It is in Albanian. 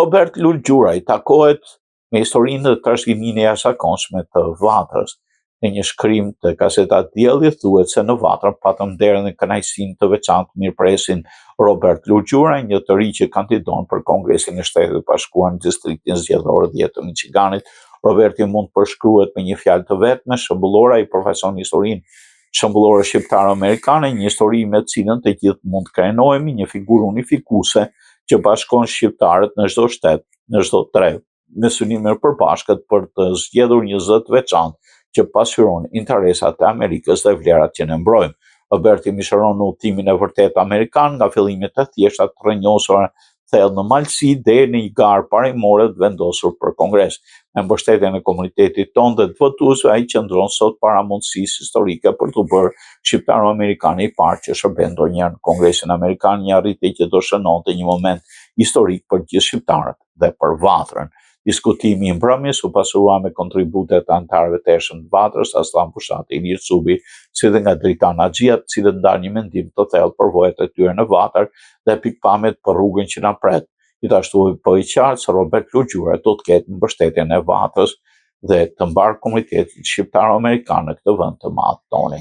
Robert Lulgjuraj takohet me historinë dhe trashëgiminë e jashtëzakonshme të Vatrës. Në një shkrim të Gazeta Dielli thuhet se në Vatrë patëm nderën dhe kënaqësinë të veçantë mirëpresin Robert Lulgjuraj, një të ri që kandidon për Kongresin e Shtetit të Bashkuar në distriktin zgjedhor 10 të Michiganit. Roberti mund përshkruhet me një fjalë të vetme, shëmbullore, ai përfaqëson historinë shëmbullore shqiptaro-amerikane, një histori me të cilën të gjithë mund të krenohemi, një figurë unifikuese që bashkon shqiptarët në çdo shtet, në çdo treg, me synime përbashkët për të zgjedhur një zë të veçantë që pasqyron interesat e Amerikës dhe vlerat që ne mbrojmë. Roberti mishëron në udhëtimin e vërtet amerikan nga fillimet e thjeshta të rrënjosura thellë në Malsi deri në një garë parajmore të vendosur për Kongres. Me mbështetjen e komunitetit tonë dhe të votuesve, ai qëndron sot para mundësisë historike për të bërë shqiptaro-amerikanë i parë që shërben ndonjëherë në Kongresin Amerikan, një arritje që do shënonte një moment historik për gjithë shqiptarët dhe për Vatrën. Diskutimi i mbrëmjes u pasurua me kontributet të anëtarëve të hershëm të Vatrës, Aslan Fushati, Ilir Cubi, si dhe nga Dritan Axhia, të cilët ndan një mendim të thellë për vojat e tyre në Vatër dhe pikpamjet për rrugën që na pret. Gjithashtu po i qartë se Robert Lulgjuraj do të ketë mbështetjen e Vatrës dhe të mbar komunitetit shqiptaro-amerikan në këtë vend të madh toni.